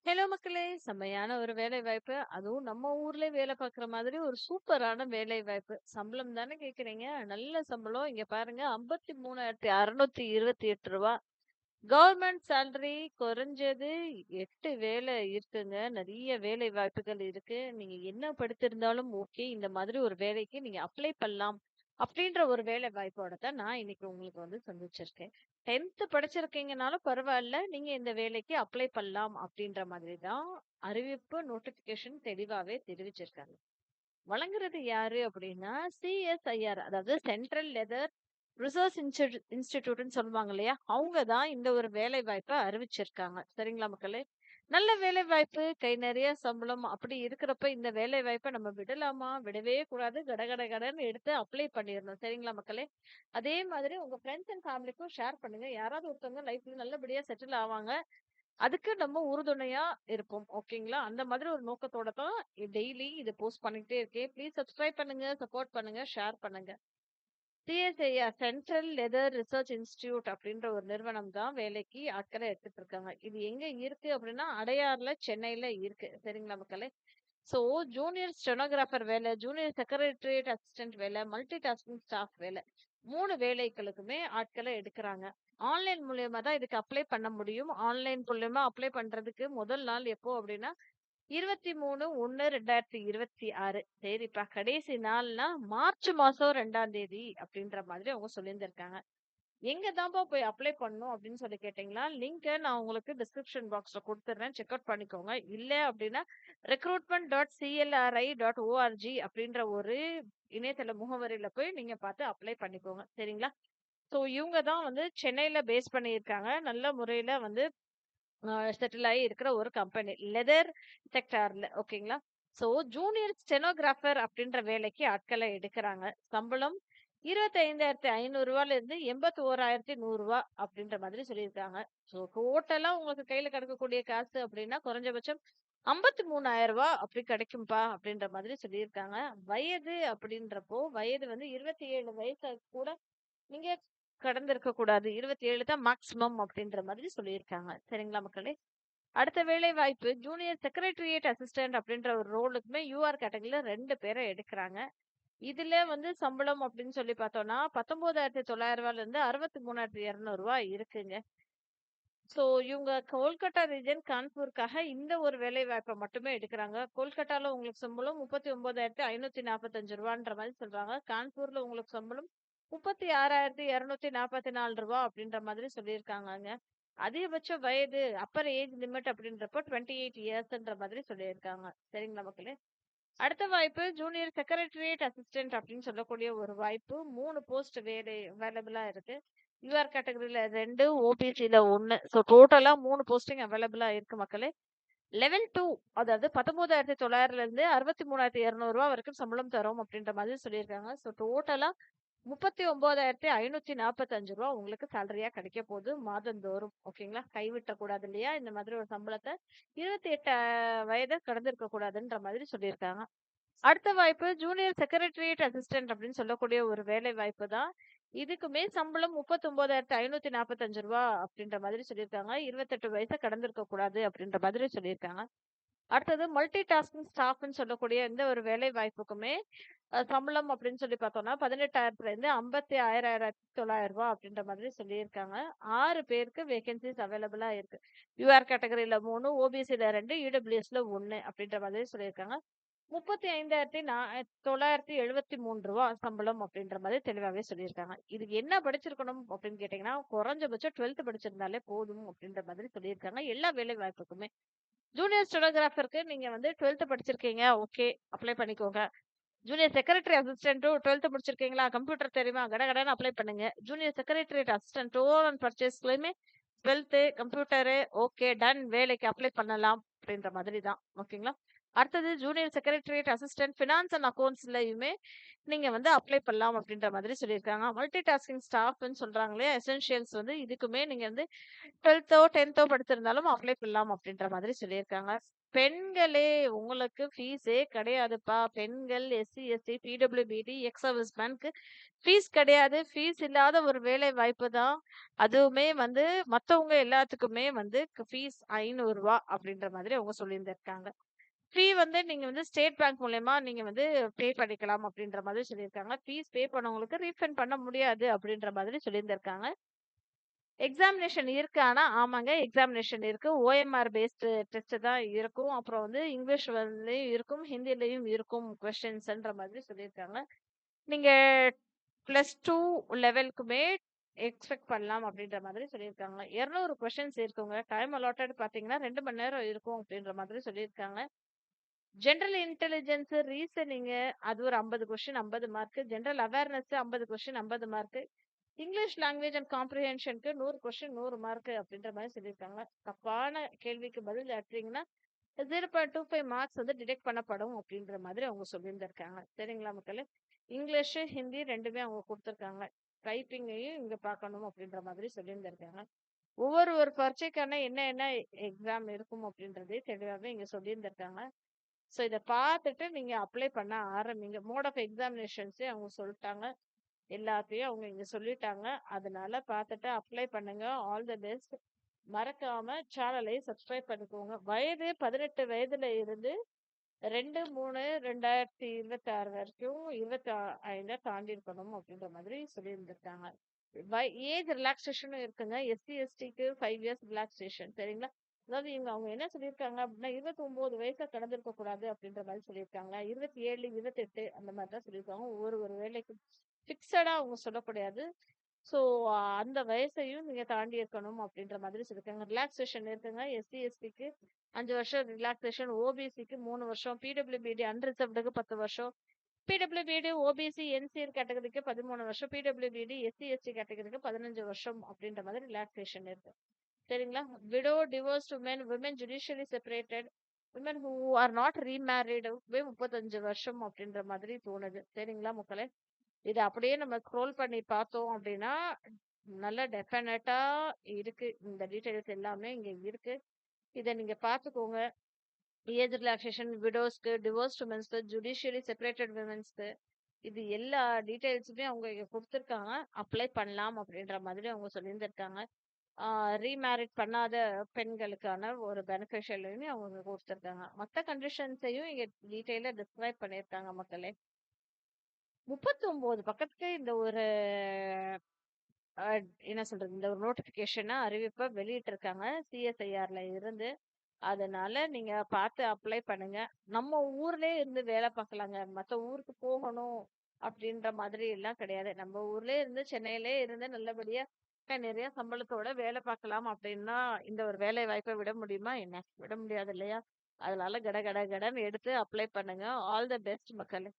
Hello மக்களே! செம்மையான ஒரு வேலை வாய்ப்பு. அதுவும் நம்ம ஊர்லயே வேலை பார்க்குற மாதிரி ஒரு சூப்பரான வேலை வாய்ப்பு. சம்பளம் தானே கேட்குறீங்க? நல்ல சம்பளம். இங்க பாருங்க ரூ. 53,628. கவர்மெண்ட் சேலரி குறைஞ்சது 8 வேலை இருக்குங்க. நெறைய வேலை வாய்ப்புகள் இருக்கு. நீங்க என்ன படித்திருந்தாலும் ஓகே. இந்த மாதிரி ஒரு வேலைக்கு நீங்க அப்ளை பண்ணலாம். அப்படின்ற ஒரு வேலை வாய்ப்போட தான் நான் இன்னைக்கு உங்களுக்கு வந்து சந்திச்சிருக்கேன். 10th படிச்சிருக்கீங்கனாலும் பரவால்ல. நீங்க இந்த வேலைக்கு அப்ளை பண்ணலாம் அப்படின்ற மாதிரி தான் அறிவிப்பு நோட்டிஃபிகேஷன் தெளிவாவே தெரிவிச்சிருக்காங்க. வழங்குறது யாரு அப்படின்னா, சிஎஸ்ஐஆர் அதாவது சென்ட்ரல் லெதர் ரிசர்ச் இன்ஸ்டிடியூட்ன்னு சொல்லுவாங்க இல்லையா? அவங்க தான் இந்த ஒரு வேலை வாய்ப்ப அறிவிச்சிருக்காங்க. சரிங்களா மக்களே? நல்ல வேலை வாய்ப்பு, கை நிறைய சம்பளம் அப்படி இருக்கிறப்ப இந்த வேலை வாய்ப்ப நம்ம விடலாமா? விடவே கூடாது. கடன்னு எடுத்து அப்ளை பண்ணிறணும். சரிங்களா மக்களே? அதே மாதிரி உங்க ஃப்ரெண்ட்ஸ் அண்ட் ஃபேமிலிக்கும் ஷேர் பண்ணுங்க. யாராவது ஒருத்தவங்க லைஃப்ல நல்லபடியா செட்டில் ஆவாங்க. அதுக்கு நம்ம உறுதுணையா இருப்போம். ஓகேங்களா? அந்த மாதிரி ஒரு நோக்கத்தோட தான் டெய்லி இத போஸ்ட் பண்ணிக்கிட்டே இருக்கேன். ப்ளீஸ் சப்ஸ்கிரைப் பண்ணுங்க, சப்போர்ட் பண்ணுங்க, ஷேர் பண்ணுங்க. CSIR central leather research institute அப்படின்ற ஒரு நிறுவனம் தான் வேலைக்கு ஆட்கள எடுத்துட்டு இருக்காங்க. இது எங்க இருக்கு அப்படின்னா, அடையார்ல, சென்னையில இருக்கு. சரிங்களா மக்களே? ஸோ ஜூனியர் ஸ்டெனோகிராஃபர் வேலை, ஜூனியர் செக்ரட்டரியேட் அசிஸ்டன்ட் வேலை, மல்டி டாஸ்கிங் ஸ்டாஃப் வேலை. 3 வேலைகளுக்குமே ஆட்கள எடுக்குறாங்க. ஆன்லைன் மூலியமா தான் இதுக்கு அப்ளை பண்ண முடியும். ஆன்லைன் மூலியமா அப்ளை பண்றதுக்கு முதல் நாள் எப்போ அப்படின்னா, 23/1/2026. சரிப்பா. கடைசி நாள்னா மார்ச் மாசம் 2ஆம் தேதி அப்படின்ற மாதிரி அவங்க சொல்லியிருந்திருக்காங்க. எங்க தான்ப்பா போய் அப்ளை பண்ணணும் அப்படின்னு சொல்லி கேட்டீங்களா, லிங்க்க நான் உங்களுக்கு டிஸ்கிரிப்ஷன் பாக்ஸ்ல குடுத்துடுறேன். செக் அவுட் பண்ணிக்கோங்க. இல்ல அப்படின்னா recruitment.clri.org அப்படின்ற ஒரு இணையதள முகவரியில போய் நீங்க பார்த்து அப்ளை பண்ணிக்கோங்க. சரிங்களா? ஸோ இவங்க தான் வந்து சென்னையில பேஸ் பண்ணியிருக்காங்க. நல்ல முறையில வந்து செட்டில் ஆகி இருக்கிற ஒரு கம்பெனி. லெதர் செக்டார்ல ஓகேங்களா? ஸோ ஜூனியர் ஸ்டெனோகிராஃபர் அப்படின்ற வேலைக்கு ஆட்கள எடுக்குறாங்க. சம்பளம் ரூ. 25,500 இருந்து ரூ. 81,100 அப்படின்ற மாதிரி சொல்லியிருக்காங்க. ஸோ டோட்டலா உங்களுக்கு கையில கிடைக்கக்கூடிய காசு அப்படின்னா குறைஞ்சபட்சம் ரூ. 53,000 அப்படி கிடைக்கும்பா அப்படின்ற மாதிரி சொல்லியிருக்காங்க. வயது அப்படின்றப்போ வயது வந்து 27 வயசு கூட நீங்க கடந்திருக்க கூடாது. 27 தான் மேக்ஸிமம் அப்படின்ற மாதிரி சொல்லியிருக்காங்க. சரிங்களா மக்களே? அடுத்த வேலை வாய்ப்பு ஜூனியர் செக்ரட்டரியேட் அசிஸ்டன்ட் அப்படின்ற ஒரு ரோலுக்குமே யூஆர் கேட்டகரியில 2 பேர எடுக்குறாங்க. இதுல வந்து சம்பளம் அப்படின்னு சொல்லி பார்த்தோம்னா, ரூ. 19,900லேருந்து ரூ. 63,200 இருக்குங்க. ஸோ இவங்க கொல்கட்டா ரீஜன் கான்பூருக்காக இந்த ஒரு வேலை வாய்ப்ப மட்டுமே எடுக்குறாங்க. கொல்கட்டால உங்களுக்கு சம்பளம் ரூ. 39,545ன்ற மாரி சொல்றாங்க. கான்பூர்ல உங்களுக்கு சம்பளம் ரூ. 36,244 அப்படின்ற மாதிரி சொல்லியிருக்காங்கங்க. அதிகபட்ச வயது அப்பர் ஏஜ் லிமிட் அப்படின்றப்போ 28 இயர்ஸ்ன்ற மாதிரி சொல்லியிருக்காங்க. சரிங்களா மக்களே? அடுத்த வாய்ப்பு ஜூனியர் செக்ரட்டரியேட் அசிஸ்டன்ட் அப்படின்னு சொல்லக்கூடிய ஒரு வாய்ப்பு. 3 போஸ்ட் வேலை அவைலபிளா இருக்கு. யூஆர் கேட்டகரியில 2, ஓபிசில 1. ஸோ டோட்டலா 3 போஸ்டிங் அவைலபிளா இருக்கு மக்களே. லெவல் 2 அதாவது 19,900லேருந்து ரூ. 63,200 வரைக்கும் சம்பளம் தரோம் அப்படின்ற மாதிரி சொல்லியிருக்காங்க. ஸோ டோட்டலா ரூ. 39,545 உங்களுக்கு சேலரியா கிடைக்க போகுது மாதந்தோறும். ஓகேங்களா? கைவிட்டக் கூடாது இல்லையா? இந்த மாதிரி ஒரு சம்பளத்த 28 வயத கடந்திருக்க கூடாதுன்ற மாதிரி சொல்லியிருக்காங்க. அடுத்த வாய்ப்பு ஜூனியர் செக்ரட்டரியேட் அசிஸ்டன்ட் அப்படின்னு சொல்லக்கூடிய ஒரு வேலை வாய்ப்பு தான். இதுக்குமே சம்பளம் ரூ. 39,545 அப்படின்ற மாதிரி சொல்லியிருக்காங்க. 28 வயச கடந்திருக்க கூடாது அப்படின்ற மாதிரி சொல்லியிருக்காங்க. அடுத்தது மல்டி டாஸ்கிங் ஸ்டாஃப்ன்னு சொல்லக்கூடிய இந்த ஒரு வேலை வாய்ப்புக்குமே சம்பளம் அப்படின்னு சொல்லி பார்த்தோம்னா 18,000லேருந்து 56,900 அப்படின்ற மாதிரி சொல்லியிருக்காங்க. 6 பேருக்கு வேகன்சிஸ் அவைலபிளா இருக்கு. யூஆர் கேட்டகரியில 3, ஓபிசில 2, இடபிள்யூஎஸ்ல 1 அப்படின்ற மாதிரி சொல்லியிருக்காங்க. ரூ. 35,973 சம்பளம் அப்படின்ற மாதிரி தெளிவாவே சொல்லியிருக்காங்க. இதுக்கு என்ன படிச்சிருக்கணும் அப்படின்னு கேட்டீங்கன்னா, குறைஞ்சபட்சம் 12th படிச்சிருந்தாலே போதும் அப்படின்ற மாதிரி சொல்லியிருக்காங்க. எல்லா வேலை வாய்ப்புக்குமே. ஜூனியர் ஸ்டெனோகிராஃபருக்கு நீங்க வந்து 12th படிச்சிருக்கீங்க. ஓகே. அப்ளை பண்ணிக்கோங்க. ஜூனியர் செக்ரட்டரி அசிஸ்டன்ட்டும் 12th முடிச்சிருக்கீங்களா? கம்ப்யூட்டர் தெரியுமா? கடகடன்னு அப்ளை பண்ணுங்க. Junior secretariat assistant over and பர்ச்சேஸ்லயுமே 12th கம்ப்யூட்டரு ஓகே டன் வேலைக்கு அப்ளை பண்ணலாம் அப்படின்ற மாதிரி தான். ஓகேங்களா? அடுத்தது junior secretariat assistant finance and அக்கவுண்ட்ஸ்லயுமே நீங்க வந்து அப்ளை பண்ணலாம் அப்படின்ற மாதிரி சொல்லியிருக்காங்க. மல்டி டாஸ்கிங் ஸ்டாஃப்ன்னு சொல்றாங்க இல்லையா? எசென்ஷியல்ஸ் வந்து இதுக்குமே நீங்க வந்து 12தோ, 10தோ படிச்சிருந்தாலும் அப்ளை பண்ணலாம் அப்படின்ற மாதிரி சொல்லியிருக்காங்க. பெண்களே உங்களுக்கு ஃபீஸே கிடையாதுப்பா. பெண்கள், SC, ST, PWBD, ex service மேன்க்கு ஃபீஸ் கிடையாது. ஃபீஸ் இல்லாத ஒரு வேலை வாய்ப்பு தான். அதுவுமே வந்து மத்தவங்க எல்லாத்துக்குமே வந்து ஃபீஸ் ரூ. 500 அப்படின்ற மாதிரி அவங்க சொல்லியிருந்திருக்காங்க. ஃபீ வந்து நீங்க வந்து ஸ்டேட் பேங்க் மூலியமா நீங்க வந்து பே பண்ணிக்கலாம் அப்படின்ற மாதிரி சொல்லியிருக்காங்க. ஃபீஸ் பே பண்ணவங்களுக்கு ரீஃபண்ட் பண்ண முடியாது அப்படின்ற மாதிரி சொல்லியிருந்திருக்காங்க. எக்ஸாமினேஷன் இருக்கு. ஆனா ஆமாங்க எக்ஸாமினேஷன் இருக்கு. ஓஎம்ஆர் பேஸ்டு டெஸ்ட் தான் இருக்கும். அப்புறம் வந்து இங்கிலீஷ் வந்துலயும் இருக்கும், ஹிந்திலயும் இருக்கும் கொஸ்டின்ஸ்ன்ற மாதிரி சொல்லியிருக்காங்க. நீங்க +2 லெவலுக்குமே எக்ஸ்பெக்ட் பண்ணலாம் அப்படின்ற மாதிரி சொல்லியிருக்காங்க. 200 கொஸ்டின்ஸ் இருக்குங்க. டைம் அலாட்டட் பார்த்தீங்கன்னா 2 மணி நேரம் இருக்கும் அப்படின்ற மாதிரி சொல்லியிருக்காங்க. ஜெனரல் இன்டெலிஜென்ஸ், ரீசனிங்கு அது ஒரு 50 question 50 mark. General awareness 50 question 50 mark. English language and காம்ப்ரிஹென்ஷனுக்கு 100 கொஸ்டின் 100 மார்க் அப்படின்ற மாதிரி சொல்லியிருக்காங்க. தப்பான கேள்விக்கு பதில் அடிச்சீங்கன்னா 0.25 மார்க்ஸ் வந்து டிடெக்ட் பண்ணப்படும் அப்படின்ற மாதிரி அவங்க சொல்லியிருந்திருக்காங்க. சரிங்களா மக்களே? இங்கிலீஷ், ஹிந்தி 2மே அவங்க குடுத்துருக்காங்க. டைப்பிங்கையும் இங்க பார்க்கணும் அப்படின்ற மாதிரி சொல்லியிருந்திருக்காங்க. ஒரு பரீட்சைக்கான என்ன என்ன எக்ஸாம் இருக்கும் அப்படின்றதே தெளிவாவே இங்க சொல்லியிருந்திருக்காங்க. ஸோ இத பார்த்துட்டு நீங்க அப்ளை பண்ண ஆரம்பிங்க. மோட் ஆஃப் எக்ஸாமினேஷன்ஸே அவங்க சொல்ட்டாங்க. எல்லாத்தையும் அவங்க இங்க சொல்லிட்டாங்க. அதனால பார்த்துட்டு அப்ளை பண்ணுங்க. All the best. மறக்காம சேனலையும் சப்ஸ்கிரைப் பண்ணிக்கோங்க. வயது 18 வயதுல இருந்து 2/3/2026 வரைக்கும் 25 தாண்டி இருக்கணும் அப்படின்ற மாதிரி சொல்லியிருந்திருக்காங்க. ஏஜ் ரிலாக்சேஷனும் இருக்குங்க. எஸ்சி, எஸ்டிக்கு 5 இயர்ஸ் ரிலாக்சேஷன் சரிங்களா? அதாவது அவங்க என்ன சொல்லியிருக்காங்க அப்படின்னா 29 வயச கடந்திருக்க கூடாது அப்படின்ற மாதிரி சொல்லியிருக்காங்க. 27, 28 அந்த மாதிரி தான் சொல்லியிருக்காங்க. ஒரு வேலைக்கும் ஃபிக்ஸடா அவங்க சொல்லக்கூடாது. ஸோ அந்த வயசையும் நீங்க தாண்டி இருக்கணும் அப்படின்ற மாதிரி சொல்லியிருக்காங்க. ரிலாக்சேஷன் இருக்குங்க. எஸ்சி, எஸ்டிக்கு 5 வருஷம் ரிலாக்சேஷன், ஓபிசிக்கு 3 வருஷம், பிடபிள்யூபிடி அன்ரிசர்வ்டுக்கு 10 வருஷம், பிடபிள்யூபிடி, ஓபிசி, என்சிஆர் கேட்டகரிக்கு 13 வருஷம், பிடபிள்யூபிடி, எஸ்சி, எஸ்டி கேட்டகரிக்கு 15 வருஷம் அப்படின்ற மாதிரி ரிலாக்சேஷன் இருக்கு. சரிங்களா? Widow, divorced woman, women judicially separated, women who are not remarried 35 வருஷம் அப்படின்ற மாதிரி தோணுது. சரிங்களா மக்களே? இத அப்படியே நம்ம ஸ்க்ரோல் பண்ணி பார்த்தோம் அப்படின்னா, நல்லா டெஃபினட்டா இருக்கு. இந்த டீட்டெயில்ஸ் எல்லாமே இங்க இருக்கு. இத நீங்க பார்த்துக்கோங்க. ஏஜ் ரிலாக்சேஷன் விடோஸ்க்கு, டிவோர்ஸ்ட் உமன்ஸ்க்கு, ஜுடிஷியலி செப்பரேட்டட் விமென்ஸ்க்கு இது எல்லா டீட்டெயில்ஸுமே அவங்க இங்க குடுத்துருக்காங்க. அப்ளை பண்ணலாம் அப்படின்ற மாதிரி அவங்க சொல்லியிருந்திருக்காங்க. ரீமேரிட் பண்ணாத பெண்களுக்கான ஒரு பெனிஃபிஷியல்னு அவங்க குடுத்துருக்காங்க. மத்த கண்டிஷன்ஸையும் இங்க டீட்டெயிலா டிஸ்கிரைப் பண்ணியிருக்காங்க மக்களே. 39 பக்கத்துக்கு இந்த ஒரு அ என்ன சொல்றது? இந்த ஒரு நோட்டிஃபிகேஷன அறிவிப்ப வெளியிட்டிருக்காங்க. சிஎஸ்ஐஆர்ல இருந்து. அதனால நீங்க பார்த்து அப்ளை பண்ணுங்க. நம்ம ஊர்லயே இருந்து வேலை பார்க்கலாங்க. மத்த ஊருக்கு போகணும் அப்படின்ற மாதிரி எல்லாம் கிடையாது. நம்ம ஊர்லயே இருந்து சென்னையிலயே இருந்து நல்லபடியா நிறைய சம்பளத்தோட வேலை பார்க்கலாம் அப்படின்னா, இந்த ஒரு வேலை வாய்ப்பை விட முடியுமா என்ன? விட முடியாது இல்லையா? அதனால கட கட கடன்னு எடுத்து அப்ளை பண்ணுங்க. ஆல் தி பெஸ்ட் மக்களே!